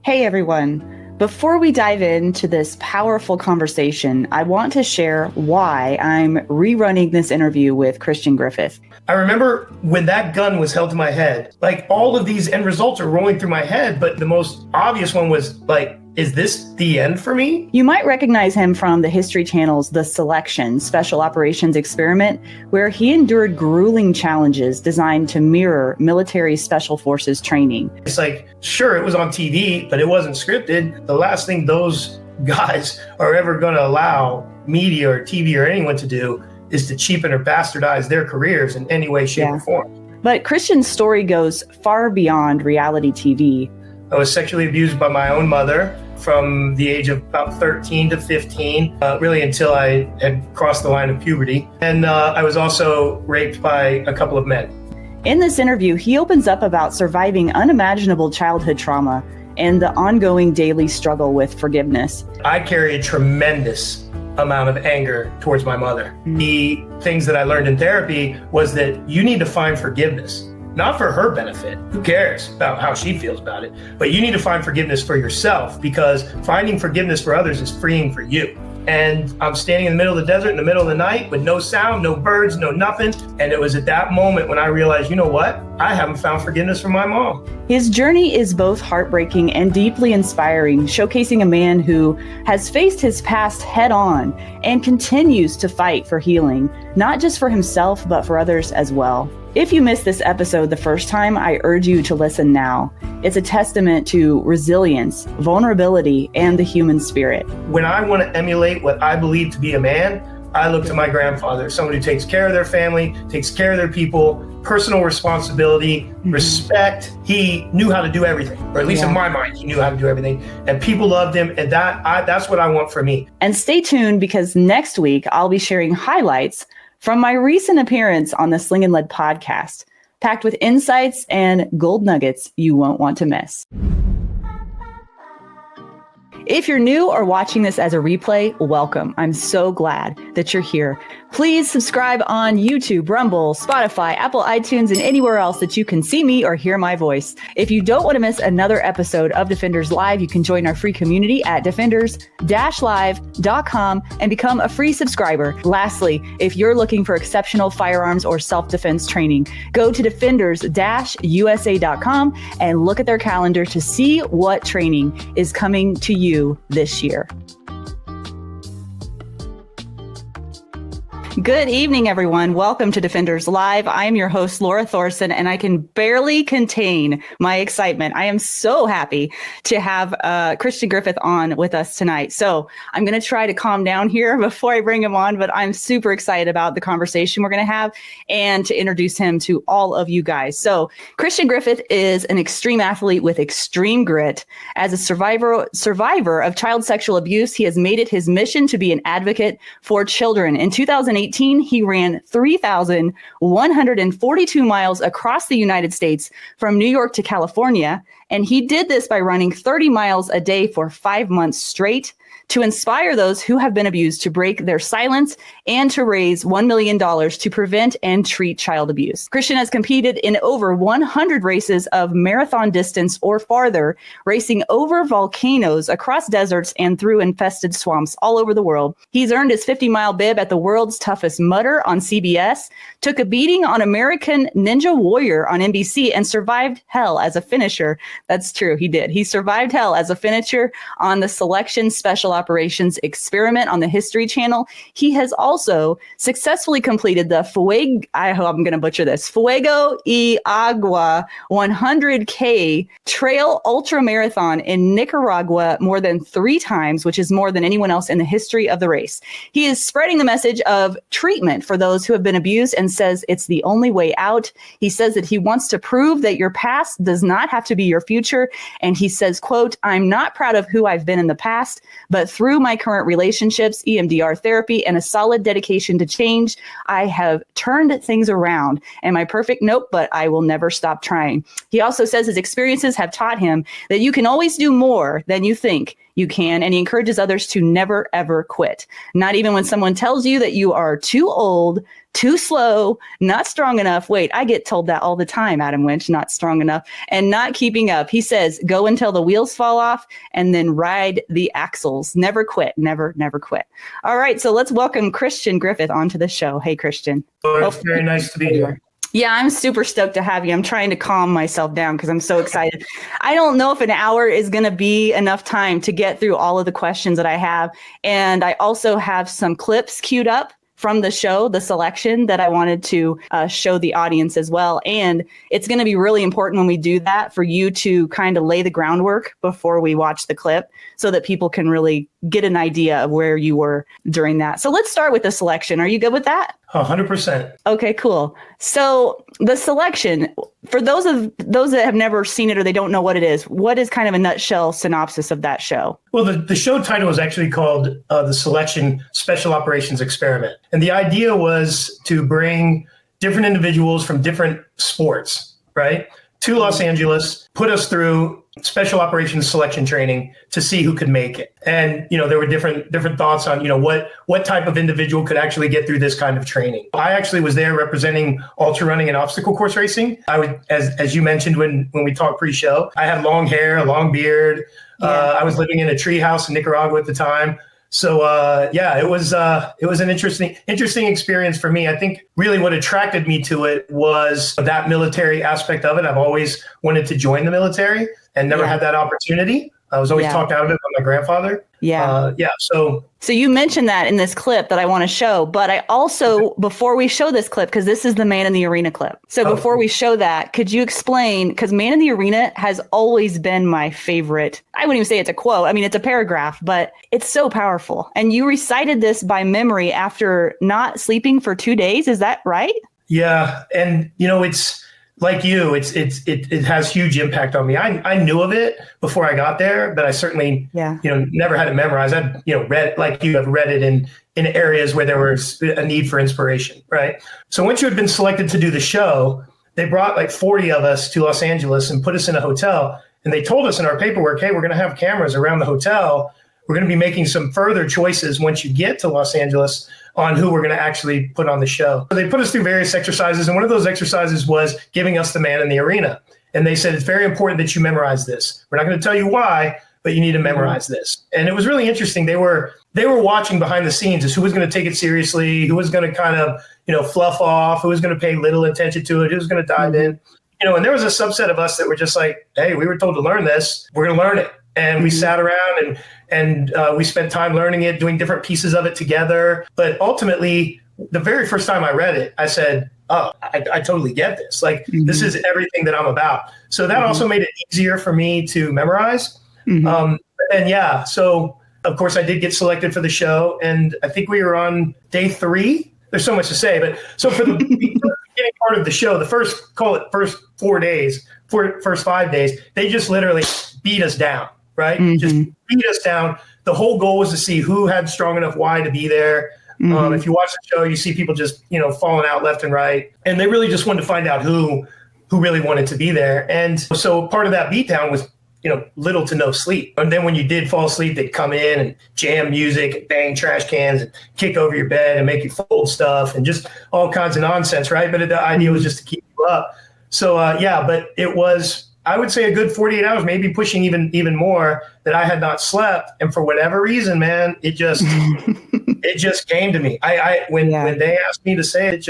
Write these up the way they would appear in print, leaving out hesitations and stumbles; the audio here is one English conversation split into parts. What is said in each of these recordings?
Hey everyone. Before we dive into this powerful conversation, I want to share why I'm rerunning this interview with Christian Griffith. I remember when that gun was held to my head, like all of these end results are rolling through my head, but the most obvious one was like, is this the end for me? You might recognize him from the History Channel's The Selection Special Operations Experiment, where he endured grueling challenges designed to mirror military special forces training. It's like, sure, it was on TV, but it wasn't scripted. The last thing those guys are ever going to allow media or TV or anyone to do is to cheapen or bastardize their careers in any way, shape, or form. But Christian's story goes far beyond reality TV. I was sexually abused by my own mother from the age of about 13 to 15, really until I had crossed the line of puberty. And I was also raped by a couple of men. In this interview, he opens up about surviving unimaginable childhood trauma and the ongoing daily struggle with forgiveness. I carry a tremendous amount of anger towards my mother. The things that I learned in therapy was that you need to find forgiveness. Not for her benefit. Who cares about how she feels about it? But you need to find forgiveness for yourself, because finding forgiveness for others is freeing for you. And I'm standing in the middle of the desert in the middle of the night with no sound, no birds, no nothing. And it was at that moment when I realized, you know what? I haven't found forgiveness from my mom. His journey is both heartbreaking and deeply inspiring, showcasing a man who has faced his past head on and continues to fight for healing, not just for himself, but for others as well. If you missed this episode the first time, I urge you to listen now. It's a testament to resilience, vulnerability, and the human spirit. When I want to emulate what I believe to be a man, I look to my grandfather, someone who takes care of their family, takes care of their people, personal responsibility, respect. He knew how to do everything, or at least in my mind, he knew how to do everything. And people loved him, and that's what I want for me. And stay tuned, because next week I'll be sharing highlights from my recent appearance on the Sling and Lead podcast, packed with insights and gold nuggets you won't want to miss. If you're new or watching this as a replay, welcome. I'm so glad that you're here. Please subscribe on YouTube, Rumble, Spotify, Apple iTunes, and anywhere else that you can see me or hear my voice. If you don't want to miss another episode of Defenders Live, you can join our free community at defenders-live.com and become a free subscriber. Lastly, if you're looking for exceptional firearms or self-defense training, go to defenders-usa.com and look at their calendar to see what training is coming to you this year. Good evening, everyone. Welcome to Defenders Live. I am your host, Lora Thorson, and I can barely contain my excitement. I am so happy to have Christian Griffith on with us tonight. So I'm going to try to calm down here before I bring him on, but I'm super excited about the conversation we're going to have and to introduce him to all of you guys. So Christian Griffith is an extreme athlete with extreme grit. As a survivor of child sexual abuse, he has made it his mission to be an advocate for children. In 2018, he ran 3,142 miles across the United States from New York to California. And he did this by running 30 miles a day for 5 months straight to inspire those who have been abused to break their silence and to raise $1 million to prevent and treat child abuse. Christian has competed in over 100 races of marathon distance or farther, racing over volcanoes, across deserts, and through infested swamps all over the world. He's earned his 50-mile bib at the World's Toughest Mudder on CBS, took a beating on American Ninja Warrior on NBC, and survived hell as a finisher. That's true, he did. He survived hell as a finisher on the Selection Special Operations Experiment on the History Channel. He has also successfully completed the Fuego y Agua 100K trail ultra marathon in Nicaragua more than 3 times, which is more than anyone else in the history of the race. He is spreading the message of treatment for those who have been abused and says it's the only way out. He says that he wants to prove that your past does not have to be your future. And he says, quote, "I'm not proud of who I've been in the past, but through my current relationships, EMDR therapy, and a solid dedication to change, I have turned things around. Am I perfect? Nope, but I will never stop trying." He also says his experiences have taught him that you can always do more than you think you can, and he encourages others to never, ever quit. Not even when someone tells you that you are too old, too slow, not strong enough. Wait, I get told that all the time, Adam Winch, not strong enough, and not keeping up. He says, go until the wheels fall off and then ride the axles. Never quit. Never quit. All right. So let's welcome Christian Griffith onto the show. Hey, Christian. Oh, it's very nice to be here. Yeah, I'm super stoked to have you. I'm trying to calm myself down because I'm so excited. I don't know if an hour is going to be enough time to get through all of the questions that I have. And I also have some clips queued up from the show, the selection that I wanted to show the audience as well. And it's going to be really important when we do that for you to kind of lay the groundwork before we watch the clip so that people can really get an idea of where you were during that. So let's start with the selection. Are you good with that? 100%. Okay, cool. So the selection, for those that have never seen it or they don't know what it is, what is kind of a nutshell synopsis of that show? Well, the show title is actually called The Selection Special Operations Experiment. And the idea was to bring different individuals from different sports, right, to Los Angeles, put us through special operations selection training to see who could make it. And, there were different thoughts on, what type of individual could actually get through this kind of training. I actually was there representing ultra running and obstacle course racing. I would, as you mentioned when we talked pre-show, I had long hair, a long beard. Yeah. I was living in a tree house in Nicaragua at the time. So, it was an interesting experience for me. I think really what attracted me to it was that military aspect of it. I've always wanted to join the military and never had that opportunity. I was always talked out of it by my grandfather. So you mentioned that in this clip that I want to show, but I also, before we show this clip, because this is the Man in the Arena clip. So before we show that, could you explain, because Man in the Arena has always been my favorite. I wouldn't even say it's a quote. I mean, it's a paragraph, but it's so powerful. And you recited this by memory after not sleeping for 2 days. Is that right? Yeah. And, it's like you, it has huge impact on me. I knew of it before I got there, but I certainly, never had it memorized. I'd, read, like you have read it in areas where there was a need for inspiration, right? So once you had been selected to do the show, they brought like 40 of us to Los Angeles and put us in a hotel. And they told us in our paperwork, hey, we're going to have cameras around the hotel. We're going to be making some further choices once you get to Los Angeles on who we're going to actually put on the show. So they put us through various exercises, and one of those exercises was giving us the Man in the Arena. And they said, it's very important that you memorize this. We're not going to tell you why, but you need to memorize this. And it was really interesting. They were watching behind the scenes as who was going to take it seriously, who was going to kind of, fluff off, who was going to pay little attention to it, who was going to dive in. And there was a subset of us that were just like, hey, we were told to learn this. We're going to learn it. And we sat around and we spent time learning it, doing different pieces of it together. But ultimately, the very first time I read it, I said, oh, I totally get this. Like, this is everything that I'm about. So that also made it easier for me to memorize. So of course, I did get selected for the show. And I think we were on day 3. There's so much to say. But so for the beginning part of the show, the first 5 days, they just literally beat us down. Right? Just beat us down. The whole goal was to see who had strong enough why to be there. If you watch the show, you see people just, falling out left and right. And they really just wanted to find out who really wanted to be there. And so part of that beatdown was, little to no sleep. And then when you did fall asleep, they'd come in and jam music and bang trash cans and kick over your bed and make you fold stuff and just all kinds of nonsense, right? But the idea was just to keep you up. So, but it was, I would say, a good 48 hours, maybe pushing even more, that I had not slept. And for whatever reason, man, it just came to me. When they asked me to say it,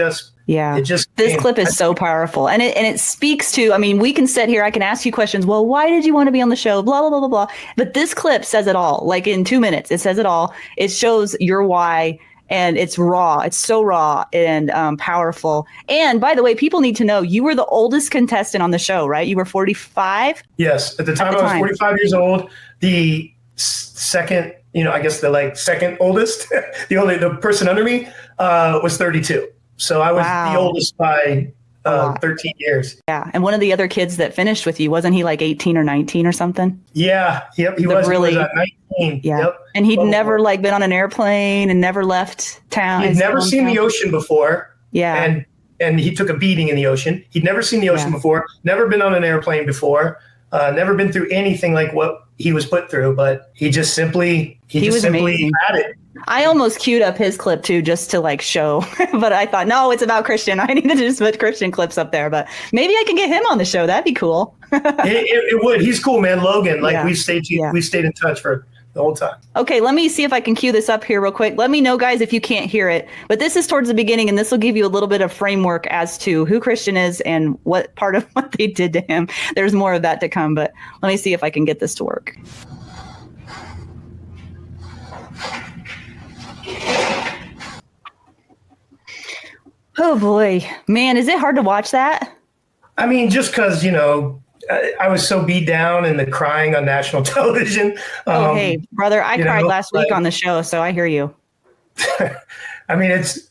this clip is so powerful. And it speaks to, I mean, we can sit here, I can ask you questions. Well, why did you want to be on the show? Blah, blah, blah, blah, blah. But this clip says it all. Like in 2 minutes, it says it all. It shows your why. And it's raw. It's so raw and powerful. And by the way, people need to know you were the oldest contestant on the show, right? You were 45? Yes. At the time, I was 45 years old. The second, the second oldest, the person under me was 32. So I was the oldest by 13 years. Yeah. And one of the other kids that finished with you, wasn't he like 18 or 19 or something? Yeah. Yep. He was 19. Yeah. Yep. And he'd never been on an airplane and never left town. He'd never seen the ocean before. Yeah. And he took a beating in the ocean. He'd never seen the ocean before, never been on an airplane before, never been through anything like what he was put through, but he just simply amazing. had it. I almost queued up his clip too, just to like show, but I thought, no, it's about Christian. I need to just put Christian clips up there, but maybe I can get him on the show. That'd be cool. it would. He's cool, man. Logan, like we've stayed in touch for the whole time. Okay, let me see if I can cue this up here real quick. Let me know, guys, if you can't hear it. But this is towards the beginning, and this will give you a little bit of framework as to who Christian is and what part of what they did to him. There's more of that to come, but let me see if I can get this to work. Oh, boy. Man, is it hard to watch that? I mean, just because, I was so beat down and the crying on national television. Hey, brother, I cried last week on the show, so I hear you. I mean, it's,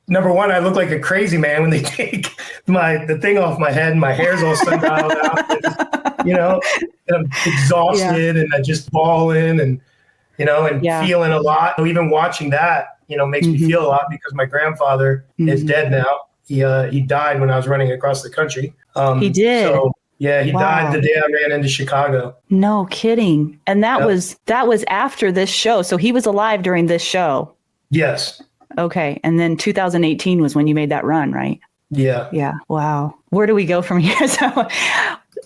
number one, I look like a crazy man when they take the thing off my head and my hair's all sundialed out. And I'm exhausted and I just bawling and feeling a lot. Even watching that, makes me feel a lot because my grandfather is dead now. He died when I was running across the country. He did. So, yeah, he died the day I ran into Chicago. No kidding. And that was after this show. So he was alive during this show. Yes. Okay. And then 2018 was when you made that run, right? Yeah. Yeah. Wow. Where do we go from here? So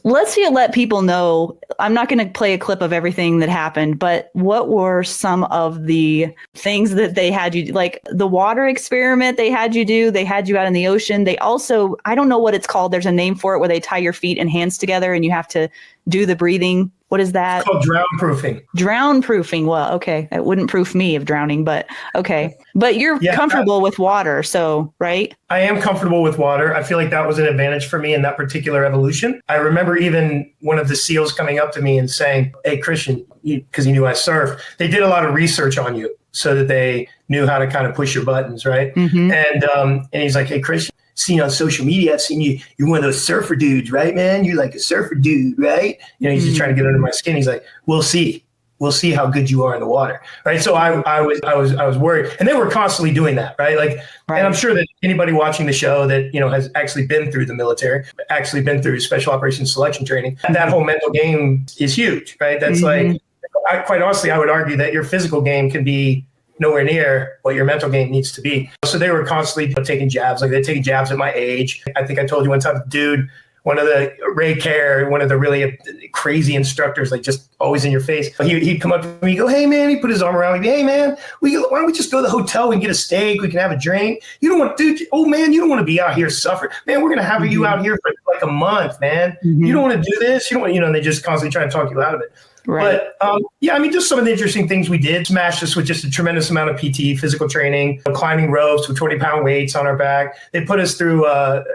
let's let people know. I'm not going to play a clip of everything that happened, but what were some of the things that they had you do? Like the water experiment they had you do? They had you out in the ocean. They also, I don't know what it's called. There's a name for it where they tie your feet and hands together and you have to do the breathing. What is that? It's called drown proofing. Drown proofing. Well, okay. That wouldn't proof me of drowning, but okay. But you're comfortable with water. So, right? I am comfortable with water. I feel like that was an advantage for me in that particular evolution. I remember even one of the SEALs coming up to me and saying, "Hey, Christian," because he knew I surfed. They did a lot of research on you so that they knew how to kind of push your buttons, right? Mm-hmm. And he's like, "Hey, Christian, seen you on social media. I've seen you. You're one of those surfer dudes, right, man? You're like a surfer dude, right?" He's just trying to get under my skin. He's like, "We'll see. We'll see how good you are in the water." Right. So I was worried. And they were constantly doing that. Right. And I'm sure that anybody watching the show that, has actually been through the military, actually been through special operations selection training, that whole mental game is huge. Right. That's quite honestly, I would argue that your physical game can be nowhere near what your mental game needs to be. So they were constantly taking jabs. Like they're taking jabs at my age. I think I told you one time, dude, one of the Ray Care, one of the really crazy instructors, like just always in your face. He'd come up to me, go, "Hey man," he put his arm around me, "Hey man, why don't we just go to the hotel and get a steak? We can have a drink. You don't want, dude, oh man, you don't want to be out here suffering. Man, we're going to have you out here for like a month, man. You don't want to do this. You don't want, and they just constantly try to talk you out of it." Right. But just some of the interesting things we did. Smashed us with just a tremendous amount of PT, physical training, climbing ropes with 20-pound weights on our back. They put us through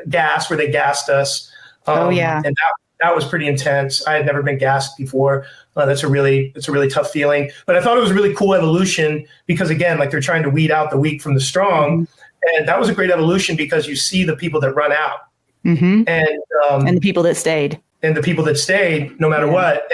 gas where they gassed us. And that was pretty intense. I had never been gassed before. That's a really tough feeling. But I thought it was a really cool evolution because, again, like they're trying to weed out the weak from the strong. And that was a great evolution because you see the people that run out and the people that stayed. And the people that stayed, no matter what.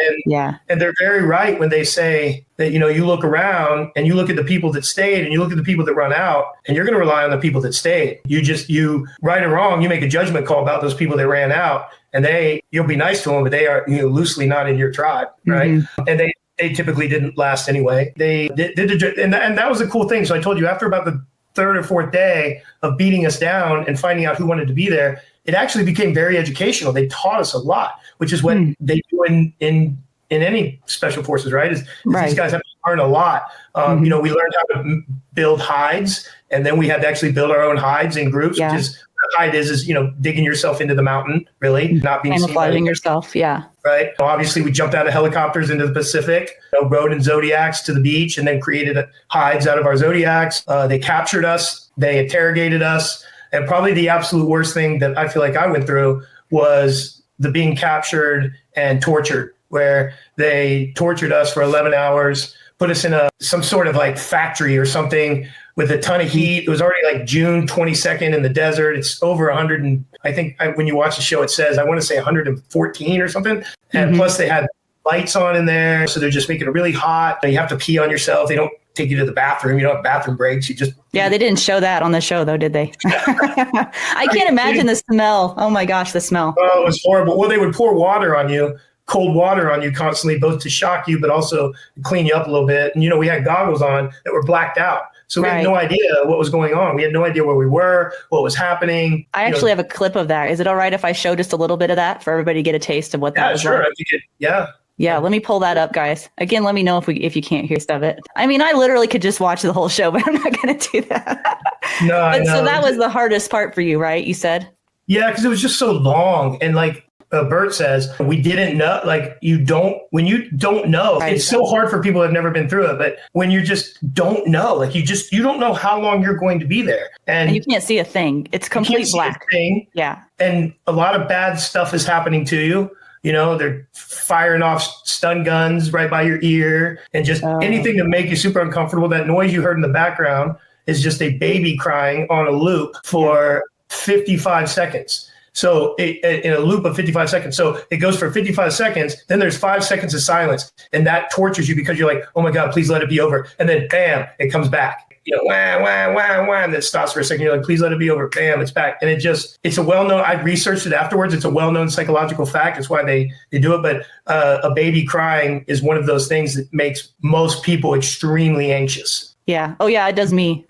And they're very right when they say that, you look around and you look at the people that stayed and you look at the people that run out and you're going to rely on the people that stayed. You right or wrong, you make a judgment call about those people that ran out and you'll be nice to them, but they are loosely not in your tribe, right? And they typically didn't last anyway. They did, and that was a cool thing. So I told you after about the third or fourth day of beating us down and finding out who wanted to be there, it actually became very educational. They taught us a lot, which is what they do in any special forces, right? These guys have to learn a lot. We learned how to build hides, and then we had to actually build our own hides in groups, which is what a hide is digging yourself into the mountain, really, not being camouflaging yourself. Yeah. Right. Obviously, we jumped out of helicopters into the Pacific, rode in Zodiacs to the beach, and then created hides out of our Zodiacs. They captured us. They interrogated us. And probably the absolute worst thing that I feel like I went through was the being captured and tortured, where they tortured us for 11 hours, put us in some sort of like factory or something with a ton of heat. It was already like June 22nd in the desert. It's over 100. And I think when you watch the show, it says, I want to say 114 or something. And plus they had lights on in there. So they're just making it really hot. You have to pee on yourself. They don't take you to the bathroom. You don't have bathroom breaks. You just they didn't show that on the show though, did they? I can't imagine the smell. Oh my gosh, the smell. Oh, it was horrible. Well, they would pour water on you cold water on you constantly, both to shock you, but also clean you up a little bit. And, we had goggles on that were blacked out. So we had no idea what was going on. We had no idea where we were, what was happening. I actually have a clip of that. Is it all right if I show just a little bit of that for everybody to get a taste of what that was sure. like? Yeah, let me pull that up, guys. Again, let me know if you can't hear stuff of it. I mean, I literally could just watch the whole show, but I'm not going to do that. No, so that was the hardest part for you, right? You said? Yeah, because it was just so long. And like Bert says, we didn't know, like when you don't know, it's so hard for people who have never been through it. But when you just don't know, like you don't know how long you're going to be there. And you can't see a thing. It's complete black. Yeah. And a lot of bad stuff is happening to you. They're firing off stun guns right by your ear and just anything to make you super uncomfortable. That noise you heard in the background is just a baby crying on a loop for 55 seconds. So in a loop of 55 seconds. So it goes for 55 seconds. Then there's 5 seconds of silence. And that tortures you because you're like, oh my God, please let it be over. And then bam, it comes back. Wah, wah, wah, wah. And then it stops for a second. You're like, please let it be over. Bam, it's back. And it's a well-known, I researched it afterwards. It's a well-known psychological fact. It's why they do it. But a baby crying is one of those things that makes most people extremely anxious. Yeah. Oh yeah, it does me.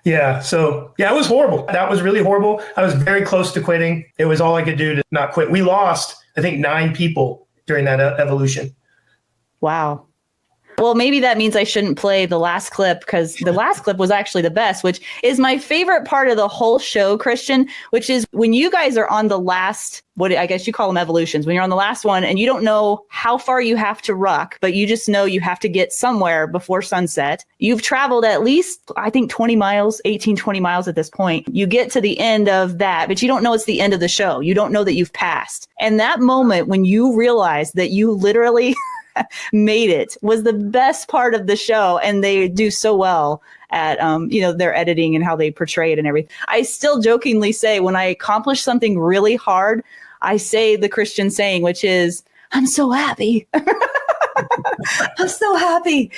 Yeah. So it was horrible. That was really horrible. I was very close to quitting. It was all I could do to not quit. We lost, I think, 9 people during that evolution. Wow. Well, maybe that means I shouldn't play the last clip because the last clip was actually the best, which is my favorite part of the whole show, Christian, which is when you guys are on the last, what I guess you call them evolutions, when you're on the last one and you don't know how far you have to ruck, but you just know you have to get somewhere before sunset. You've traveled at least, I think, 20 miles at this point. You get to the end of that, but you don't know it's the end of the show. You don't know that you've passed. And that moment when you realize that you literally made it was the best part of the show. And they do so well at, their editing and how they portray it and everything. I still jokingly say when I accomplish something really hard, I say the Christian saying, which is, I'm so happy. I'm so happy.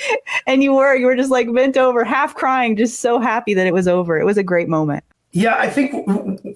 And you were just like bent over, half crying, just so happy that it was over. It was a great moment. Yeah, I think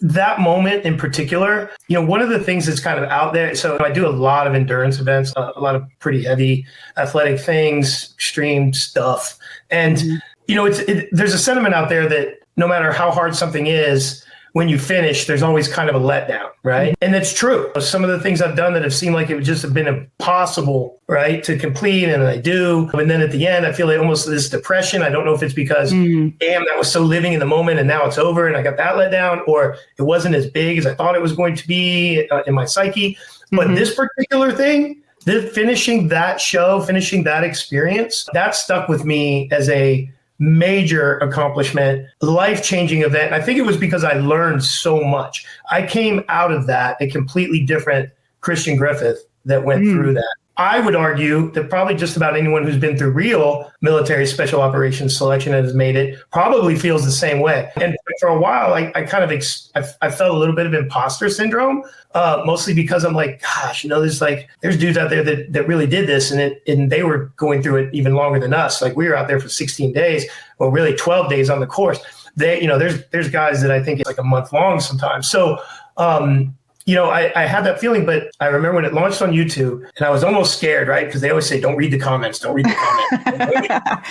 that moment in particular, one of the things that's kind of out there. So I do a lot of endurance events, a lot of pretty heavy athletic things, extreme stuff. And, there's a sentiment out there that no matter how hard something is, when you finish, there's always kind of a letdown, right? And it's true. Some of the things I've done that have seemed like it would just have been impossible, right, to complete, and I do. And then at the end, I feel like almost this depression. I don't know if it's because, damn, that was so living in the moment and now it's over and I got that let down, or it wasn't as big as I thought it was going to be in my psyche. But this particular thing, finishing that show, finishing that experience, that stuck with me as a major accomplishment, life-changing event. And I think it was because I learned so much. I came out of that a completely different Christian Griffith that went through that. I would argue that probably just about anyone who's been through real military special operations selection and has made it probably feels the same way. And for a while, I kind of I felt a little bit of imposter syndrome, mostly because I'm like, gosh, there's dudes out there that really did this, and they were going through it even longer than us. Like we were out there for 16 days, well, really 12 days on the course. There's guys that I think it's like a month long sometimes. So, I had that feeling, but I remember when it launched on YouTube and I was almost scared, right? Because they always say, don't read the comments, don't read the comments.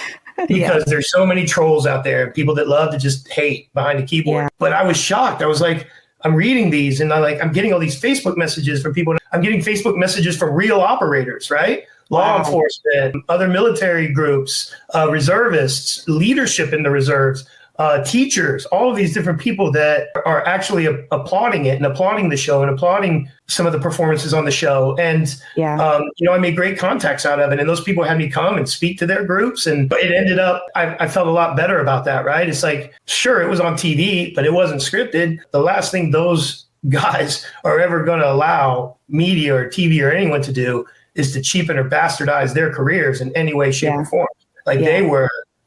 Because there's so many trolls out there, people that love to just hate behind a keyboard. Yeah. But I was shocked. I was like, I'm reading these and I'm getting all these Facebook messages from people. I'm getting Facebook messages from real operators, right? Law enforcement, other military groups, reservists, leadership in the reserves. Teachers, all of these different people that are actually applauding it and applauding the show and applauding some of the performances on the show. And, I made great contacts out of it. And those people had me come and speak to their groups. And it ended up, I felt a lot better about that, right? It's like, sure, it was on TV, but it wasn't scripted. The last thing those guys are ever going to allow media or TV or anyone to do is to cheapen or bastardize their careers in any way, shape, or form.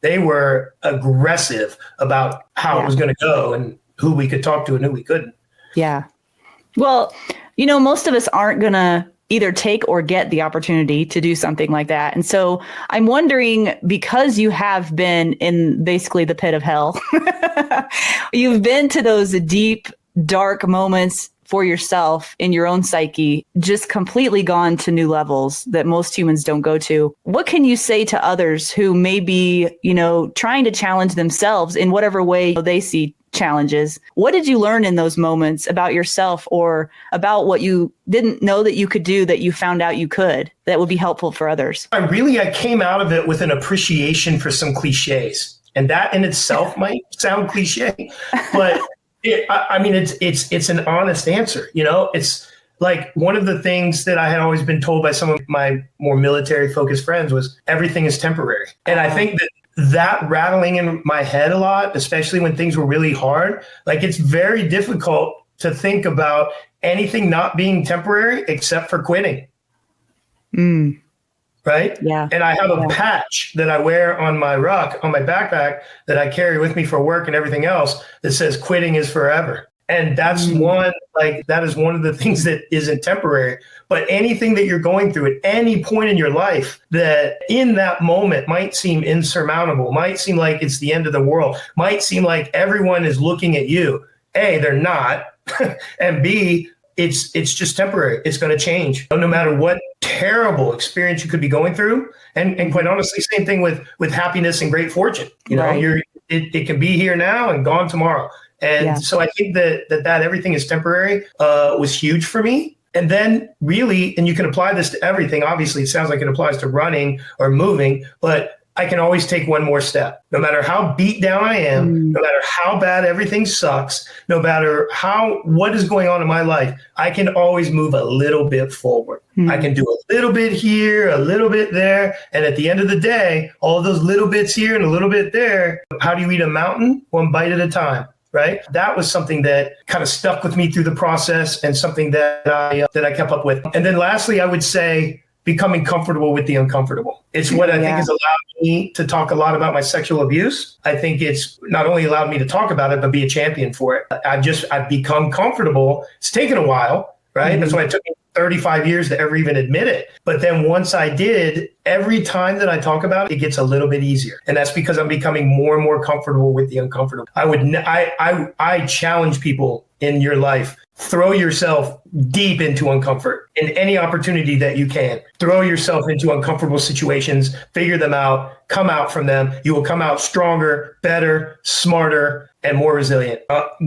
They were aggressive about how it was going to go and who we could talk to and who we couldn't. Yeah. Well, most of us aren't going to either take or get the opportunity to do something like that. And so I'm wondering, because you have been in basically the pit of hell, you've been to those deep, dark moments for yourself in your own psyche just completely gone to new levels that most humans don't go to. What can you say to others who may be, trying to challenge themselves in whatever way they see challenges? What did you learn in those moments about yourself or about what you didn't know that you could do that you found out you could that would be helpful for others? I came out of it with an appreciation for some cliches, and that in itself might sound cliche, but it's an honest answer. It's like one of the things that I had always been told by some of my more military focused friends was everything is temporary. And I think that rattling in my head a lot, especially when things were really hard, like it's very difficult to think about anything not being temporary except for quitting. Right? Yeah. And I have a patch that I wear on my ruck, on my backpack, that I carry with me for work and everything else that says quitting is forever. And that's that is one of the things that isn't temporary. But anything that you're going through at any point in your life that in that moment might seem insurmountable, might seem like it's the end of the world, might seem like everyone is looking at you. A, they're not. And B, it's just temporary. It's going to change. No matter what terrible experience you could be going through. And quite honestly, same thing with happiness and great fortune. It can be here now and gone tomorrow. And so I think that everything is temporary was huge for me. And then really, and you can apply this to everything. Obviously, it sounds like it applies to running or moving, but I can always take one more step. No matter how beat down I am, no matter how bad everything sucks, no matter what is going on in my life, I can always move a little bit forward. I can do a little bit here, a little bit there. And at the end of the day, all of those little bits here and a little bit there, how do you eat a mountain? One bite at a time. Right. That was something that kind of stuck with me through the process and something that I kept up with. And then lastly, I would say becoming comfortable with the uncomfortable. It's what I think has allowed me to talk a lot about my sexual abuse. I think it's not only allowed me to talk about it, but be a champion for it. I've become comfortable. It's taken a while. Right. That's why it took me 35 years to ever even admit it. But then once I did, every time that I talk about it, it gets a little bit easier. And that's because I'm becoming more and more comfortable with the uncomfortable. I challenge people in your life. Throw yourself deep into uncomfort in any opportunity that you can. Throw yourself into uncomfortable situations, figure them out, come out from them. You will come out stronger, better, smarter, and more resilient.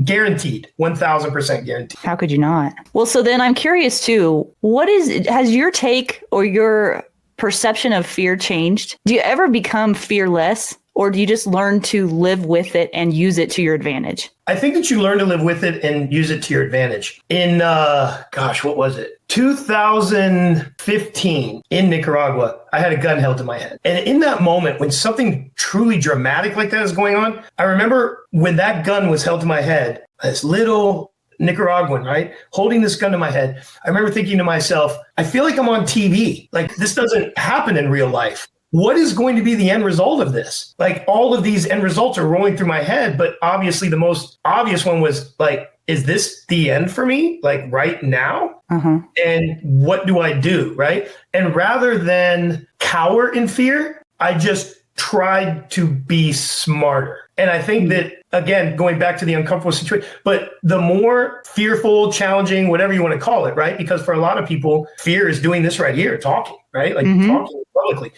Guaranteed, 1000% guaranteed. How could you not? Well, so then I'm curious too, has your take or your perception of fear changed? Do you ever become fearless? Or do you just learn to live with it and use it to your advantage? I think that you learn to live with it and use it to your advantage. In, what was it? 2015 in Nicaragua, I had a gun held to my head. And in that moment, when something truly dramatic like that is going on, I remember when that gun was held to my head, this little Nicaraguan, right? Holding this gun to my head. I remember thinking to myself, I feel like I'm on TV. Like this doesn't happen in real life. What is going to be the end result of this? Like all of these end results are rolling through my head, but obviously the most obvious one was like, is this the end for me? Like right now? And what do I do? Right. And rather than cower in fear, I just tried to be smarter. And I think that, again, going back to the uncomfortable situation, but the more fearful, challenging, whatever you want to call it, right? Because for a lot of people, fear is doing this right here, talking, right? Like talking publicly.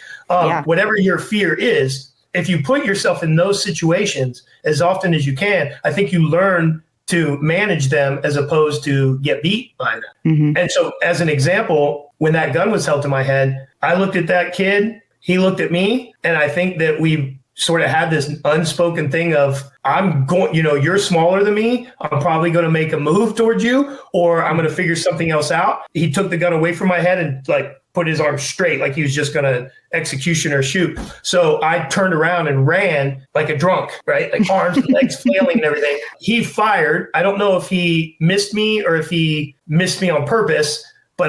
Whatever your fear is, if you put yourself in those situations as often as you can, I think you learn to manage them as opposed to get beat by them. And so as an example, when that gun was held to my head, I looked at that kid, he looked at me, and I think that we sort of had this unspoken thing of, I'm going, you're smaller than me. I'm probably going to make a move towards you, or I'm going to figure something else out. He took the gun away from my head and like put his arm straight, like he was just going to execution or shoot. So I turned around and ran like a drunk, right? Like arms and legs flailing and everything. He fired. I don't know if he missed me or if he missed me on purpose, but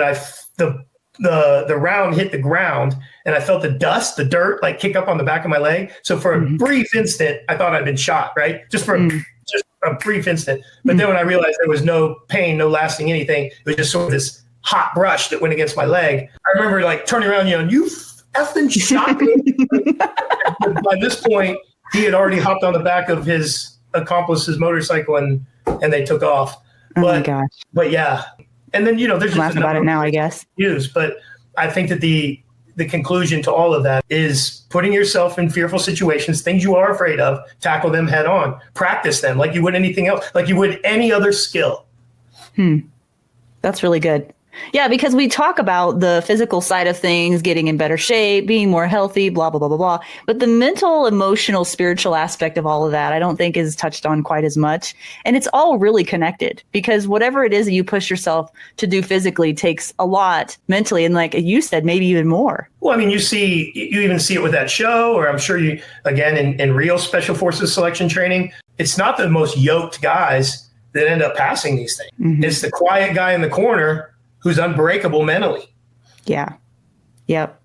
the round hit the ground and I felt the dust, the dirt, like kick up on the back of my leg. So for a brief instant, I thought I'd been shot, right? Just a brief instant. But then when I realized there was no pain, no lasting anything, it was just sort of this hot brush that went against my leg. I remember like turning around, you effing shot me. By this point, he had already hopped on the back of his accomplice's motorcycle and they took off. Oh my gosh. But yeah. And then, there's I'm just laughing about it now, I guess. But I think that the conclusion to all of that is putting yourself in fearful situations, things you are afraid of, tackle them head on, practice them like you would anything else, like you would any other skill. That's really good. Yeah, because we talk about the physical side of things, getting in better shape, being more healthy, blah, blah, blah, blah, blah. But the mental, emotional, spiritual aspect of all of that, I don't think is touched on quite as much. And it's all really connected because whatever it is that you push yourself to do physically takes a lot mentally. And like you said, maybe even more. Well, I mean, you even see it with that show, or I'm sure you, again, in real Special Forces selection training, it's not the most yoked guys that end up passing these things. Mm-hmm. It's the quiet guy in the corner who's unbreakable mentally. Yeah. Yep.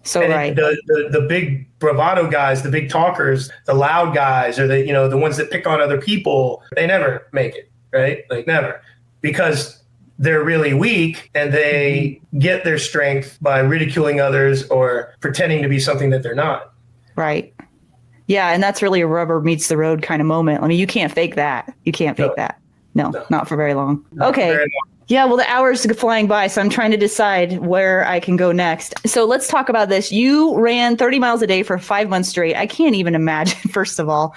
So and right. The big bravado guys, the big talkers, the loud guys, or the ones that pick on other people, they never make it, right? Like never, because they're really weak and they get their strength by ridiculing others or pretending to be something that they're not. Right. Yeah. And that's really a rubber meets the road kind of moment. I mean, you can't fake that. You can't fake that. No, not for very long. Okay. Yeah, well, the hours are flying by, so I'm trying to decide where I can go next. So let's talk about this. You ran 30 miles a day for 5 months straight. I can't even imagine, first of all,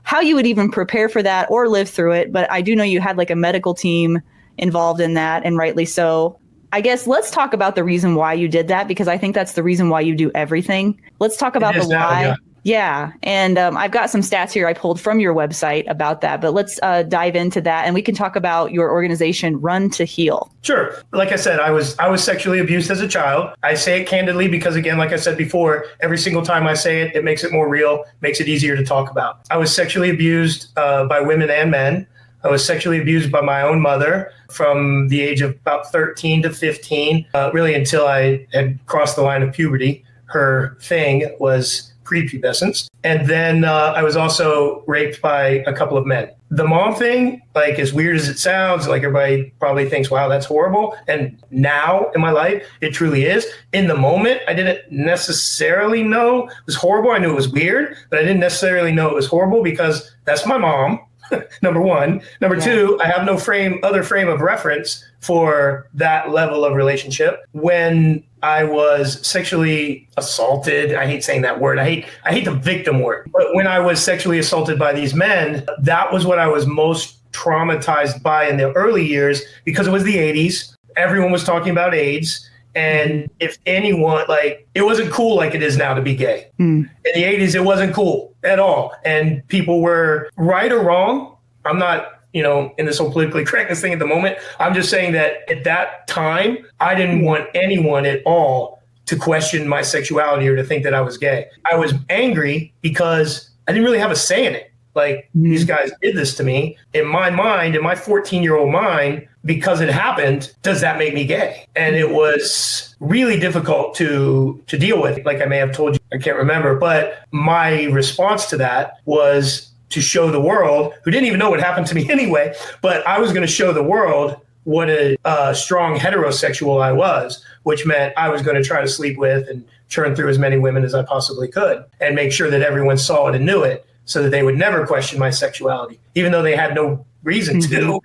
how you would even prepare for that or live through it. But I do know you had like a medical team involved in that, and rightly so. I guess let's talk about the reason why you did that, because I think that's the reason why you do everything. Let's talk about the why. Yeah. And I've got some stats here I pulled from your website about that, but let's dive into that and we can talk about your organization, Run to Heal. Sure. Like I said, I was sexually abused as a child. I say it candidly because, again, like I said before, every single time I say it, it makes it more real, makes it easier to talk about. I was sexually abused by women and men. I was sexually abused by my own mother from the age of about 13 to 15, really until I had crossed the line of puberty. Her thing was prepubescence. And then I was also raped by a couple of men. The mom thing, like as weird as it sounds, like everybody probably thinks, wow, that's horrible. And now in my life, it truly is. In the moment, I didn't necessarily know it was horrible. I knew it was weird, but I didn't necessarily know it was horrible because that's my mom. Number one. Number two, I have no other frame of reference for that level of relationship. When I was sexually assaulted, I hate saying that word. I hate the victim word. But when I was sexually assaulted by these men, that was what I was most traumatized by in the early years because it was the 80s. Everyone was talking about AIDS. And if anyone, like, it wasn't cool like it is now to be gay. In the 80s, it wasn't cool at all. And people were right or wrong. I'm not, in this whole politically correctness thing at the moment. I'm just saying that at that time, I didn't want anyone at all to question my sexuality or to think that I was gay. I was angry because I didn't really have a say in it. Like, these guys did this to me. In my mind, in my 14-year-old mind, because it happened, does that make me gay? And it was really difficult to deal with. Like I may have told you, I can't remember, but my response to that was to show the world, who didn't even know what happened to me anyway, but I was going to show the world what a strong heterosexual I was, which meant I was going to try to sleep with and churn through as many women as I possibly could and make sure that everyone saw it and knew it so that they would never question my sexuality, even though they had no reason to.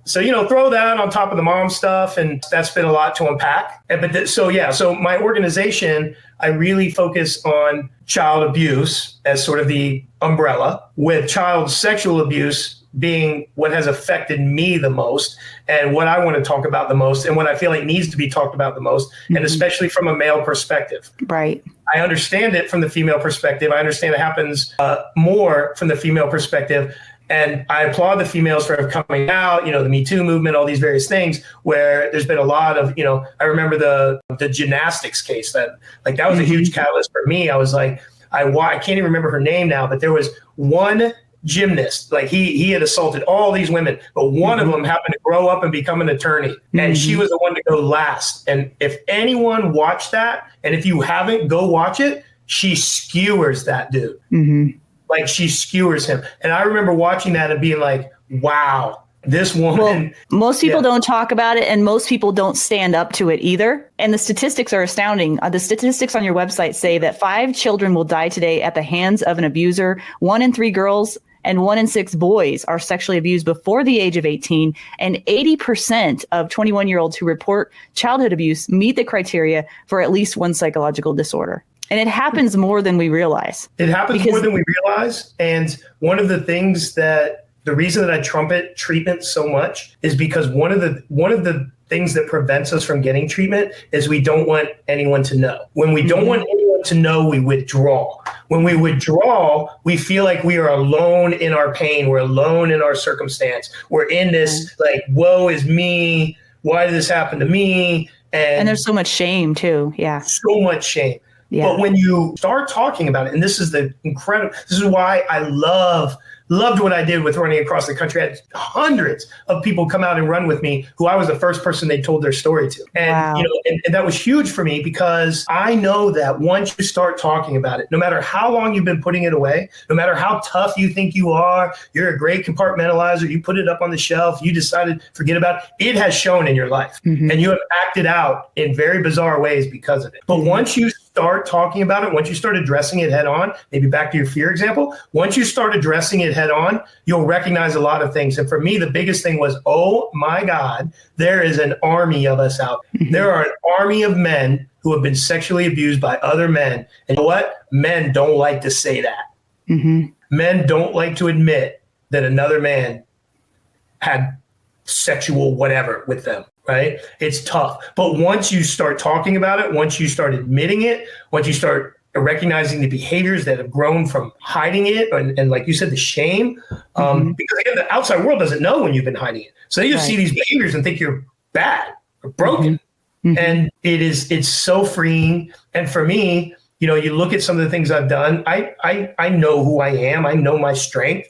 So, throw that on top of the mom stuff, and that's been a lot to unpack. So my organization, I really focus on child abuse as sort of the umbrella, with child sexual abuse being what has affected me the most and what I want to talk about the most and what I feel like needs to be talked about the most, and especially from a male perspective. Right. I understand it from the female perspective. I understand it happens more from the female perspective. And I applaud the females for coming out, the Me Too movement, all these various things where there's been a lot of, I remember the gymnastics case that was a huge catalyst for me. I was like, I can't even remember her name now, but there was one gymnast, like he had assaulted all these women, but one of them happened to grow up and become an attorney. And she was the one to go last. And if anyone watched that, and if you haven't, go watch it, she skewers that dude. Like she skewers him. And I remember watching that and being like, wow, this woman. Well, most people don't talk about it, and most people don't stand up to it either. And the statistics are astounding. The statistics on your website say that 5 children will die today at the hands of an abuser, 1 in 3 girls, and 1 in 6 boys are sexually abused before the age of 18, and 80% of 21-year-olds who report childhood abuse meet the criteria for at least one psychological disorder. And it happens more than we realize. It happens more than we realize. And one of the things the reason that I trumpet treatment so much is because one of the things that prevents us from getting treatment is we don't want anyone to know. When we don't want anyone to know, we withdraw. When we withdraw, we feel like we are alone in our pain. We're alone in our circumstance. We're in this like, woe is me. Why did this happen to me? And there's so much shame too. Yeah. So much shame. Yeah. But when you start talking about it, and this is why I loved what I did with running across the country. I had hundreds of people come out and run with me who I was the first person they told their story to. And, and that was huge for me because I know that once you start talking about it, no matter how long you've been putting it away, no matter how tough you think you are, you're a great compartmentalizer, you put it up on the shelf, you decided forget about it, it has shown in your life. And you have acted out in very bizarre ways because of it. But once you start talking about it, once you start addressing it head on, maybe back to your fear example, once you start addressing it head on, you'll recognize a lot of things. And for me, the biggest thing was, oh my God, there is an army of us out. There are an army of men who have been sexually abused by other men. And you know what? Men don't like to say that. Men don't like to admit that another man had sexual whatever with them. Right? It's tough. But once you start talking about it, once you start admitting it, once you start recognizing the behaviors that have grown from hiding it, and like you said, the shame, because again, the outside world doesn't know when you've been hiding it. So they just see these behaviors and think you're bad or broken. And it's so freeing. And for me, you look at some of the things I've done, I know who I am. I know my strength.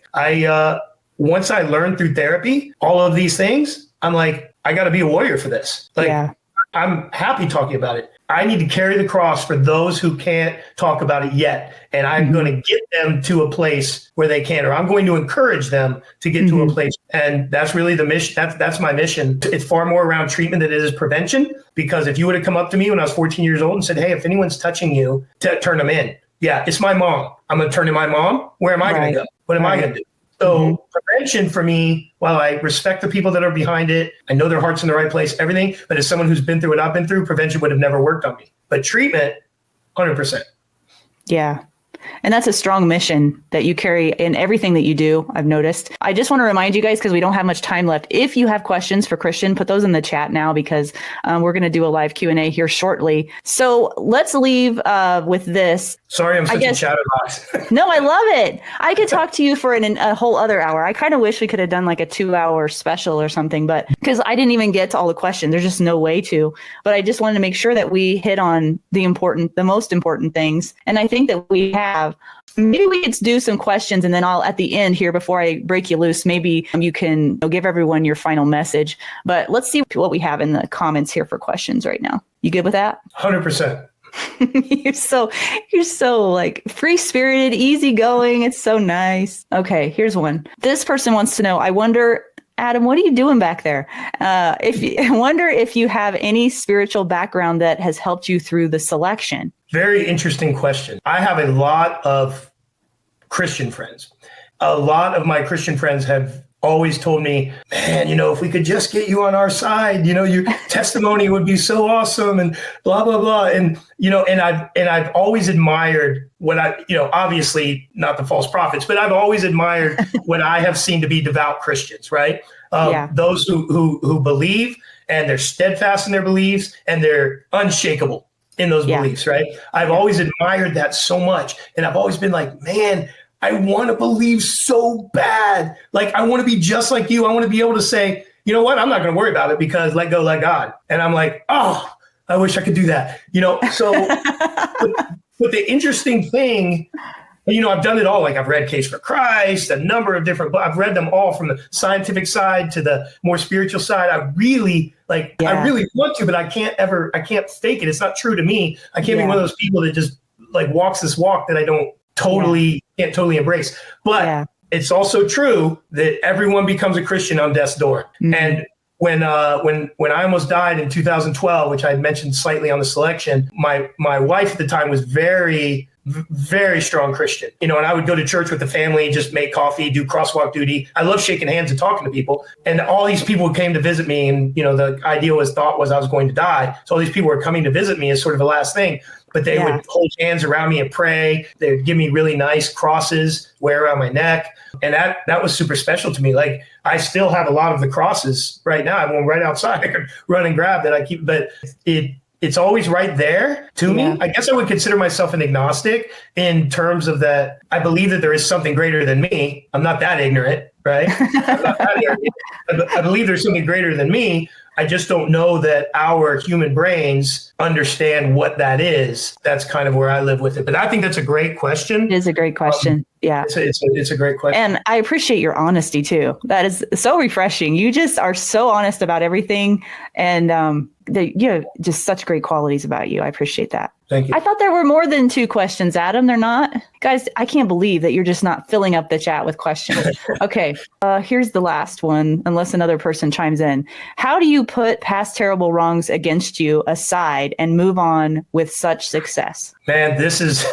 Once I learned through therapy, all of these things, I'm like, I got to be a warrior for this. I'm happy talking about it. I need to carry the cross for those who can't talk about it yet. And I'm going to get them to a place where they can, or I'm going to encourage them to get to a place. And that's really the mission. That's my mission. It's far more around treatment than it is prevention. Because if you would have come up to me when I was 14 years old and said, hey, if anyone's touching you, turn them in. Yeah, it's my mom. I'm going to turn to my mom. Where am I going to go? What am I going to do? So prevention for me, while I respect the people that are behind it, I know their heart's in the right place, everything, but as someone who's been through what I've been through, prevention would have never worked on me. But treatment, 100%. Yeah. And that's a strong mission that you carry in everything that you do, I've noticed. I just want to remind you guys, because we don't have much time left, if you have questions for Christian, put those in the chat now, because we're going to do a live Q&A here shortly. So let's leave with this. Sorry, I'm such a chatterbox. No, I love it. I could talk to you for a whole other hour. I kind of wish we could have done like a 2-hour special or something, but because I didn't even get to all the questions. There's just no way to. But I just wanted to make sure that we hit on the most important things. And I think that we have. Maybe we could do some questions, and then I'll, at the end here, before I break you loose, maybe you can give everyone your final message. But let's see what we have in the comments here for questions right now. You good with that? 100%. You're so like free-spirited, easygoing. It's so nice. Okay, here's one. This person wants to know, I wonder, Adam, what are you doing back there? I wonder if you have any spiritual background that has helped you through the selection. Very interesting question. I have a lot of Christian friends. A lot of my Christian friends have always told me, man, if we could just get you on our side, your testimony would be so awesome and blah, blah, blah. And, and I've always admired what obviously not the false prophets, but I've always admired what I have seen to be devout Christians, right? Those who believe, and they're steadfast in their beliefs, and they're unshakable in those beliefs, right? I've always admired that so much. And I've always been like, man, I want to believe so bad. Like, I want to be just like you. I want to be able to say, you know what? I'm not going to worry about it because let go, let God. And I'm like, oh, I wish I could do that. So but the interesting thing, I've done it all. Like, I've read Case for Christ, a number of different books. I've read them all from the scientific side to the more spiritual side. I really want to, but I can't fake it. It's not true to me. I can't be one of those people that just like walks this walk that I don't can't totally embrace. But it's also true that everyone becomes a Christian on death's door. And when I almost died in 2012, which I had mentioned slightly on the selection, my wife at the time was very very strong Christian, and I would go to church with the family, just make coffee, do crosswalk duty. I love shaking hands and talking to people. And all these people who came to visit me, and, the thought was I was going to die. So all these people were coming to visit me as sort of the last thing. But they would hold hands around me and pray. They would give me really nice crosses, wear around my neck. And that was super special to me. Like, I still have a lot of the crosses right now. I have one right outside. I could run and grab that I keep, but it's always right there to me. I guess I would consider myself an agnostic in terms of that. I believe that there is something greater than me. I'm not that ignorant, right? I'm not that ignorant. I believe there's something greater than me. I just don't know that our human brains understand what that is. That's kind of where I live with it. But I think that's a great question. It is a great question. Yeah. It's a great question. And I appreciate your honesty too. That is so refreshing. You just are so honest about everything. And you have just such great qualities about you. I appreciate that. Thank you. I thought there were more than 2 questions, Adam. They're not. Guys, I can't believe that you're just not filling up the chat with questions. Okay, here's the last one, unless another person chimes in. How do you put past terrible wrongs against you aside and move on with such success? Man, this is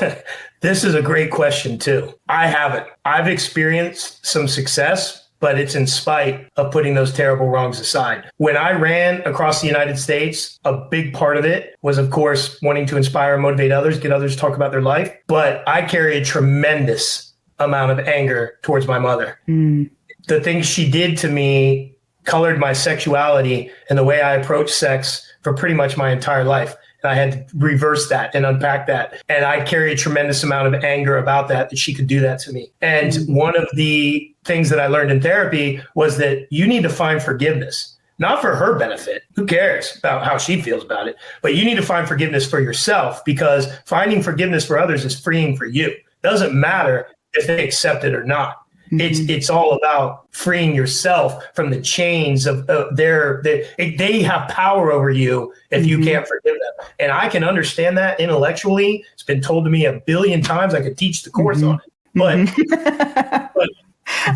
a great question too. I haven't. I've experienced some success, but it's in spite of putting those terrible wrongs aside. When I ran across the United States, a big part of it was, of course, wanting to inspire and motivate others, get others to talk about their life. But I carry a tremendous amount of anger towards my mother. The things she did to me colored my sexuality and the way I approach sex for pretty much my entire life. And I had to reverse that and unpack that. And I carry a tremendous amount of anger about that she could do that to me. And one of the things that I learned in therapy was that you need to find forgiveness, not for her benefit. Who cares about how she feels about it? But you need to find forgiveness for yourself, because finding forgiveness for others is freeing for you. Doesn't matter if they accept it or not. It's all about freeing yourself from the chains of they have power over you if you can't forgive them. And I can understand that intellectually. It's been told to me a billion times. I could teach the course on it.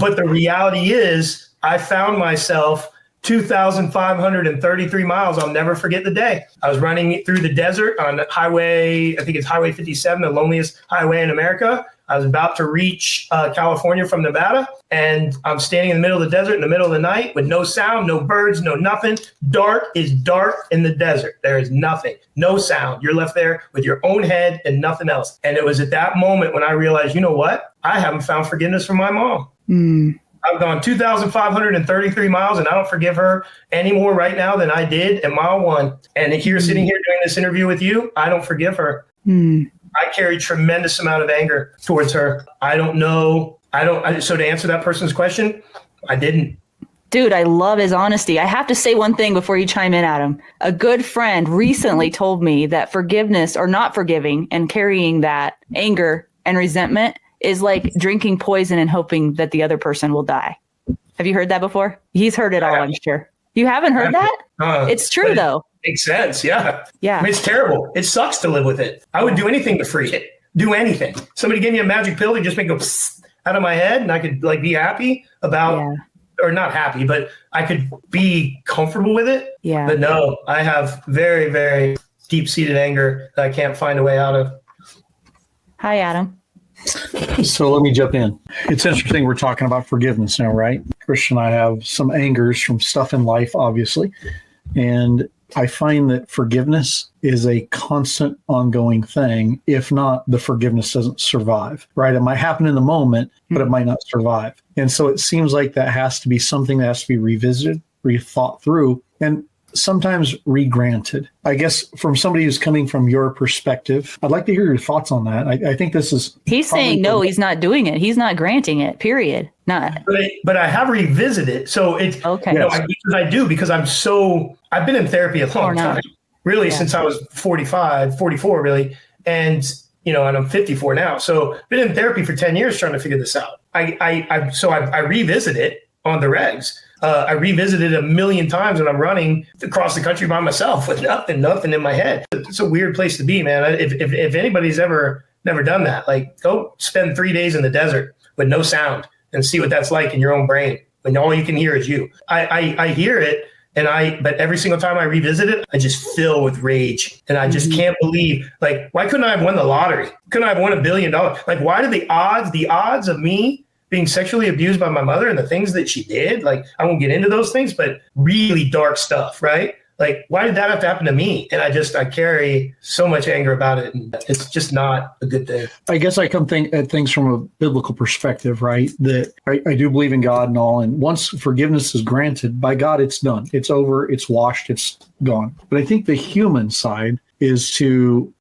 But the reality is, I found myself 2,533 miles. I'll never forget the day. I was running through the desert on highway, I think it's Highway 57, the loneliest highway in America. I was about to reach California from Nevada, and I'm standing in the middle of the desert in the middle of the night with no sound, no birds, no nothing. Dark is dark in the desert. There is nothing, no sound. You're left there with your own head and nothing else. And it was at that moment when I realized, you know what? I haven't found forgiveness from my mom. I've gone 2,533 miles, and I don't forgive her any more right now than I did at mile 1. And here, sitting here doing this interview with you, I don't forgive her. I carry tremendous amount of anger towards her. I don't know. So to answer that person's question, I didn't. Dude, I love his honesty. I have to say one thing before you chime in, Adam. A good friend recently told me that forgiveness, or not forgiving and carrying that anger and resentment, is like drinking poison and hoping that the other person will die. Have you heard that before? He's heard it all, I'm sure. You haven't heard that? It's true, though. Makes sense. Yeah. Yeah. I mean, it's terrible. It sucks to live with it. I would do anything to free it. Do anything. Somebody gave me a magic pill to just make it go out of my head, and I could be happy about, or not happy, but I could be comfortable with it. Yeah. But no, I have very, very deep-seated anger that I can't find a way out of. Hi, Adam. So let me jump in. It's interesting we're talking about forgiveness now, right? Christian and I have some angers from stuff in life, obviously. And I find that forgiveness is a constant ongoing thing. If not, the forgiveness doesn't survive, right? It might happen in the moment, but it might not survive. And so it seems like that has to be something that has to be revisited, rethought through, and sometimes regranted. I guess from somebody who's coming from your perspective, I'd like to hear your thoughts on that. I think this is... He's saying, no, he's not doing it. He's not granting it, period. Not. But I have revisited. So it's, okay. Because I've been in therapy a long time, really, since I was 44, really. And I'm 54 now. So been in therapy for 10 years trying to figure this out. I revisit it on the regs. I revisited a million times when I'm running across the country by myself with nothing in my head. It's a weird place to be, man. If anybody's never done that, go spend 3 days in the desert with no sound and see what that's like in your own brain when all you can hear is you. I hear it But every single time I revisit it, I just fill with rage. And I just can't believe, like, why couldn't I have won the lottery? Couldn't I have won $1 billion? Like, why did the odds of me being sexually abused by my mother and the things that she did, like, I won't get into those things, but really dark stuff, right? Like, why did that have to happen to me? And I carry so much anger about it. And it's just not a good thing. I guess I come at things from a biblical perspective, right? That I do believe in God and all. And once forgiveness is granted by God, it's done. It's over. It's washed. It's gone. But I think the human side is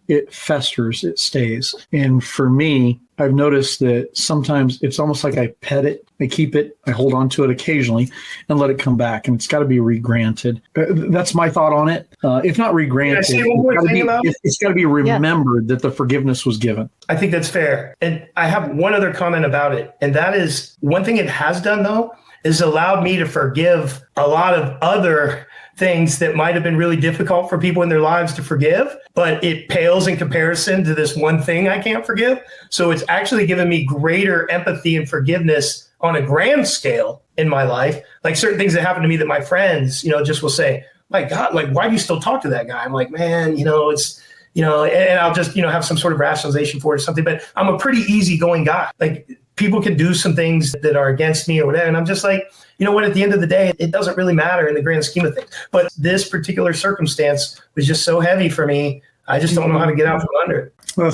it festers, it stays. And for me, I've noticed that sometimes it's almost like I pet it, I keep it, I hold on to it occasionally and let it come back. And it's got to be re-granted. That's my thought on it. If not re-granted, it's got to be remembered that the forgiveness was given. I think that's fair. And I have one other comment about it. And that is, one thing it has done, though, is allowed me to forgive a lot of other things that might have been really difficult for people in their lives to forgive, but it pales in comparison to this one thing I can't forgive. So it's actually given me greater empathy and forgiveness on a grand scale in my life. Like certain things that happen to me that my friends, just will say, my God, like, why do you still talk to that guy? I'm like, man, it's, and I'll just, have some sort of rationalization for it or something, but I'm a pretty easygoing guy. Like, people can do some things that are against me or whatever. And I'm just like, you know what, at the end of the day, it doesn't really matter in the grand scheme of things. But this particular circumstance was just so heavy for me. I just don't know how to get out from under it. Well,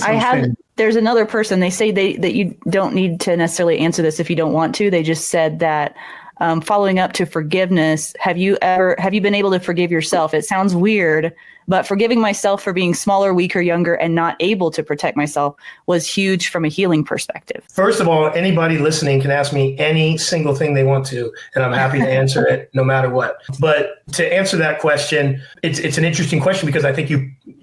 there's another person, they say that you don't need to necessarily answer this if you don't want to. They just said that following up to forgiveness, have you been able to forgive yourself? It sounds weird, but forgiving myself for being smaller, weaker, younger, and not able to protect myself was huge from a healing perspective. First of all, anybody listening can ask me any single thing they want to, and I'm happy to answer it no matter what. But to answer that question, it's an interesting question because I think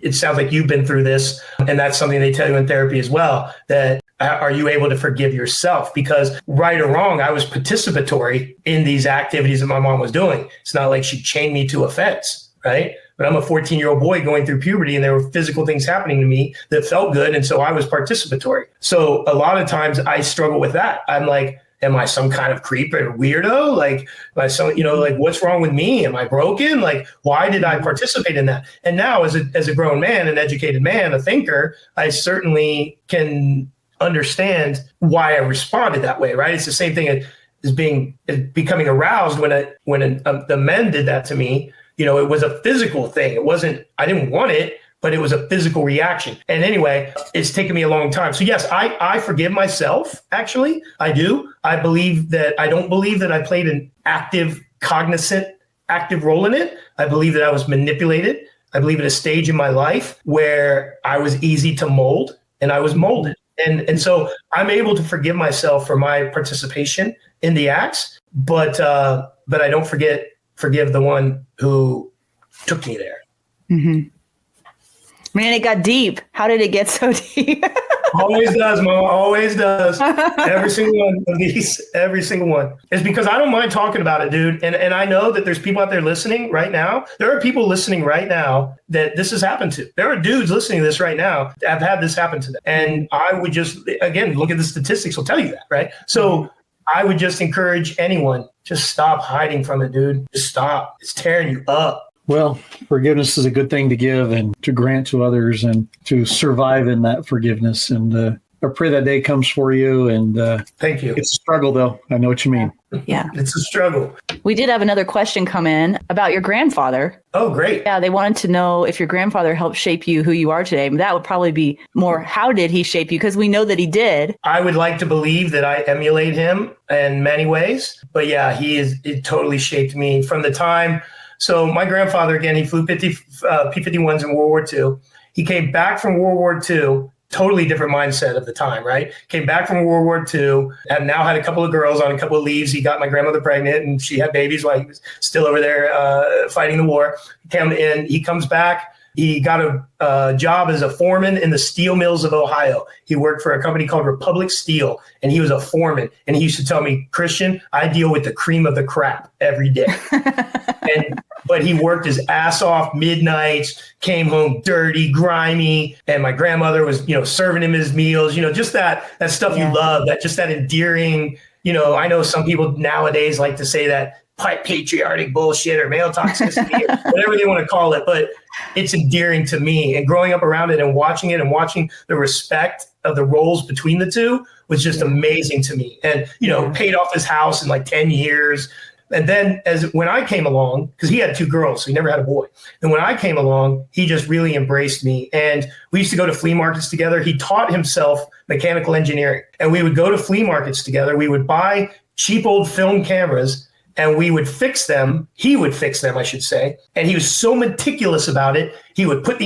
it sounds like you've been through this, and that's something they tell you in therapy as well, that are you able to forgive yourself? Because right or wrong, I was participatory in these activities that my mom was doing. It's not like she chained me to a fence, right? But I'm a 14-year-old boy going through puberty and there were physical things happening to me that felt good. And so I was participatory. So a lot of times I struggle with that. I'm like, am I some kind of creep or weirdo? Like, like what's wrong with me? Am I broken? Like, why did I participate in that? And now as a grown man, an educated man, a thinker, I certainly can understand why I responded that way, right? It's the same thing as becoming aroused when the men did that to me. It was a physical thing. It wasn't, I didn't want it, but it was a physical reaction. And anyway, it's taken me a long time. So yes, I forgive myself, actually. I do. I don't believe that I played an active, cognizant, active role in it. I believe that I was manipulated. I believe at a stage in my life where I was easy to mold and I was molded. And so I'm able to forgive myself for my participation in the acts, but I don't forgive the one who took me there. Mm-hmm. Man, it got deep. How did it get so deep? Always does, Mama. Always does. Every single one of these, every single one. It's because I don't mind talking about it, dude. And I know that there's people out there listening right now. There are people listening right now that this has happened to. There are dudes listening to this right now that have had this happen to them. And I would just, again, look at the statistics will tell you that, right? So I would just encourage anyone, just stop hiding from it, dude. Just stop. It's tearing you up. Well, forgiveness is a good thing to give and to grant to others and to survive in that forgiveness. And I pray that day comes for you. And thank you. It's a struggle, though. I know what you mean. Yeah. It's a struggle. We did have another question come in about your grandfather. Oh, great. Yeah, they wanted to know if your grandfather helped shape you who you are today. That would probably be more, how did he shape you? Because we know that he did. I would like to believe that I emulate him in many ways. But yeah, it totally shaped me from the time. So my grandfather, again, he flew P-51s in World War II. He came back from World War II, totally different mindset of the time, right? Came back from World War II, and now had a couple of girls on a couple of leaves. He got my grandmother pregnant, and she had babies while he was still over there fighting the war. He comes back. He got a job as a foreman in the steel mills of Ohio. He worked for a company called Republic Steel, and he was a foreman. And he used to tell me, Christian, I deal with the cream of the crap every day. But he worked his ass off midnights, came home dirty, grimy, and my grandmother was, serving him his meals, just that stuff you love, that endearing, I know some people nowadays like to say that patriotic bullshit or male toxicity, or whatever they want to call it. But it's endearing to me. And growing up around it and watching the respect of the roles between the two was just amazing to me. And, paid off his house in like 10 years. And then when I came along, because he had 2 girls, so he never had a boy. And when I came along, he just really embraced me. And we used to go to flea markets together. He taught himself mechanical engineering. And we would go to flea markets together. We would buy cheap old film cameras and we would fix them. He would fix them, I should say. And he was so meticulous about it. He would put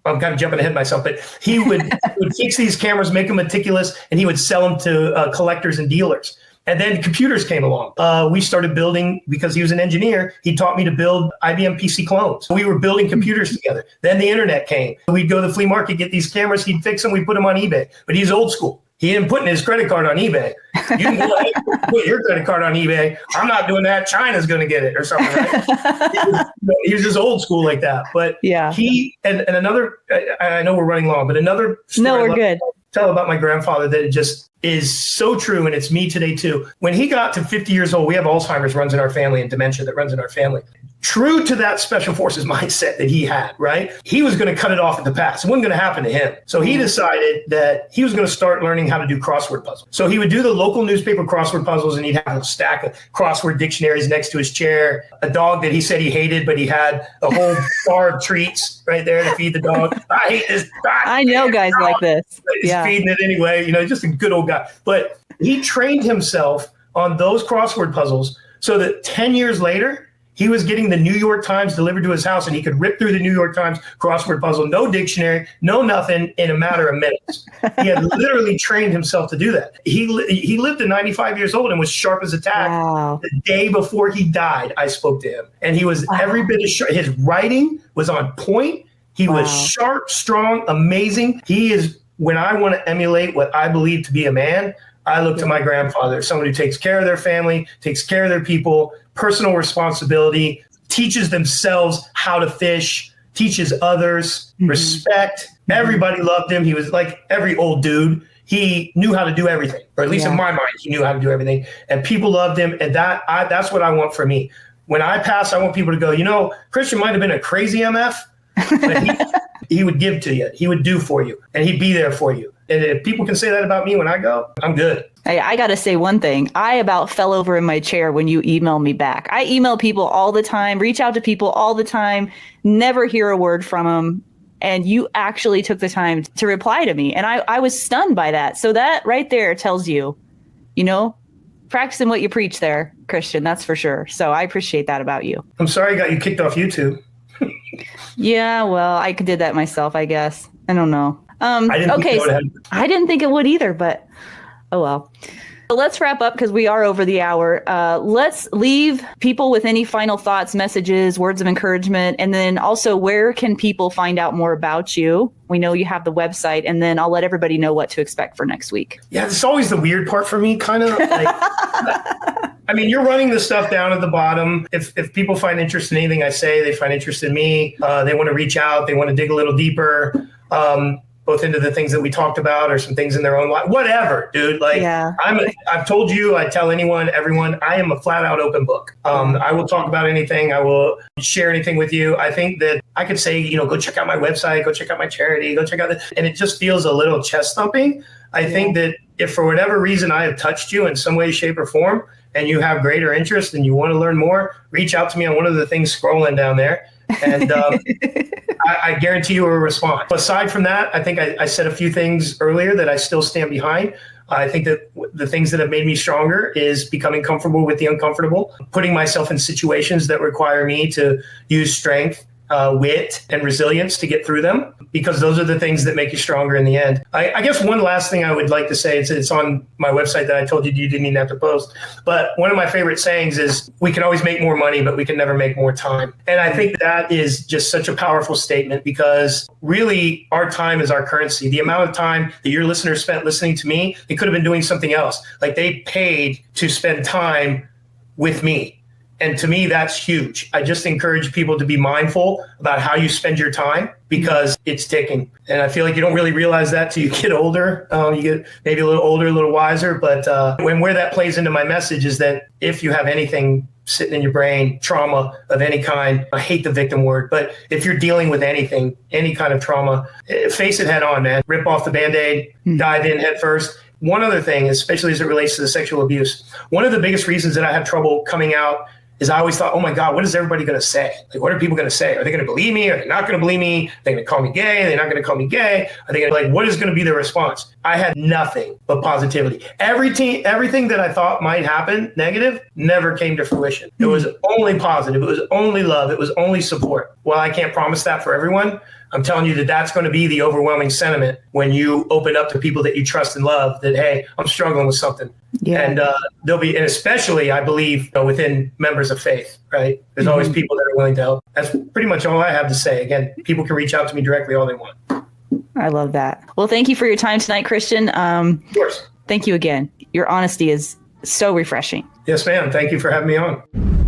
I'm kind of jumping ahead of myself, but he would fix these cameras, make them meticulous, and he would sell them to collectors and dealers. And then computers came along. We started building, because he was an engineer, he taught me to build IBM PC clones. We were building computers together. Then the internet came. We'd go to the flea market, get these cameras, he'd fix them, we'd put them on eBay. But he's old school. He didn't put in his credit card on eBay. You can go ahead and put your credit card on eBay. I'm not doing that. China's going to get it or something, right? He was just old school like that. But he, and another, I know we're running long, but another story No, we're good. Tell about my grandfather that it just is so true, and it's me today too. When he got to 50 years old, we have Alzheimer's runs in our family and dementia that runs in our family. True to that special forces mindset that he had, right? He was going to cut it off at the pass. It wasn't going to happen to him. So he decided that he was going to start learning how to do crossword puzzles. So he would do the local newspaper crossword puzzles, and he'd have a stack of crossword dictionaries next to his chair, a dog that he said he hated, but he had a whole bar of treats right there to feed the dog. I hate this. I know guys like this. He's feeding it anyway, just a good old guy. But he trained himself on those crossword puzzles so that 10 years later, he was getting the New York Times delivered to his house, and he could rip through the New York Times crossword puzzle, no dictionary, no nothing, in a matter of minutes. He had literally trained himself to do that. He lived to 95 years old and was sharp as a tack. Wow. The day before he died, I spoke to him, and he was every bit as sharp. His writing was on point. He was sharp, strong, amazing. He is, when I want to emulate what I believe to be a man, I look to my grandfather, someone who takes care of their family, takes care of their people, personal responsibility, teaches themselves how to fish, teaches others, respect. Everybody loved him. He was like every old dude. He knew how to do everything, or at least in my mind, he knew how to do everything. And people loved him. And that's what I want for me. When I pass, I want people to go, Christian might have been a crazy MF, but he would give to you. He would do for you, and he'd be there for you. And if people can say that about me when I go, I'm good. Hey, I got to say one thing. I about fell over in my chair when you emailed me back. I email people all the time, reach out to people all the time, never hear a word from them. And you actually took the time to reply to me. And I was stunned by that. So that right there tells you, practicing what you preach there, Christian, that's for sure. So I appreciate that about you. I'm sorry I got you kicked off YouTube. Yeah, well, I did that myself, I guess. I don't know. I didn't think it would either, but oh well. So let's wrap up because we are over the hour. Let's leave people with any final thoughts, messages, words of encouragement, and then also where can people find out more about you? We know you have the website, and then I'll let everybody know what to expect for next week. Yeah, it's always the weird part for me, kind of. You're running the stuff down at the bottom. If people find interest in anything I say, they find interest in me, they want to reach out, they want to dig a little deeper. Both into the things that we talked about or some things in their own life, whatever, dude. I've told you, I tell everyone, I am a flat out open book. I will talk about anything. I will share anything with you. I think that I could say, go check out my website, go check out my charity, go check out this. And it just feels a little chest thumping. I think that if for whatever reason I have touched you in some way, shape or form, and you have greater interest and you want to learn more, reach out to me on one of the things scrolling down there. And I guarantee you a response. Aside from that, I think I said a few things earlier that I still stand behind. I think that the things that have made me stronger is becoming comfortable with the uncomfortable, putting myself in situations that require me to use strength, wit, and resilience to get through them, because those are the things that make you stronger in the end. I guess one last thing I would like to say, it's on my website that I told you didn't even have to post, but one of my favorite sayings is, we can always make more money, but we can never make more time. And I think that is just such a powerful statement, because really our time is our currency. The amount of time that your listeners spent listening to me, they could have been doing something else. Like, they paid to spend time with me. And to me, that's huge. I just encourage people to be mindful about how you spend your time because it's ticking. And I feel like you don't really realize that till you get older. You get maybe a little older, a little wiser. But where that plays into my message is that if you have anything sitting in your brain, trauma of any kind, I hate the victim word, but if you're dealing with anything, any kind of trauma, face it head on, man. Rip off the Band-Aid, dive in head first. One other thing, especially as it relates to the sexual abuse, one of the biggest reasons that I have trouble coming out is I always thought, oh my God, what is everybody going to say? Like, what are people going to say? Are they going to believe me? Are they not going to believe me? Are they going to call me gay? Are they not going to call me gay? Are they going to, like, what is going to be the response? I had nothing but positivity. Everything that I thought might happen negative never came to fruition. It was only positive. It was only love. It was only support. While I can't promise that for everyone, I'm telling you that that's going to be the overwhelming sentiment when you open up to people that you trust and love that, hey, I'm struggling with something. Yeah. And there'll be, and especially, I believe, within members of faith, right? There's always people that are willing to help. That's pretty much all I have to say. Again, people can reach out to me directly all they want. I love that. Well, thank you for your time tonight, Christian. Of course. Thank you again. Your honesty is so refreshing. Yes, ma'am. Thank you for having me on.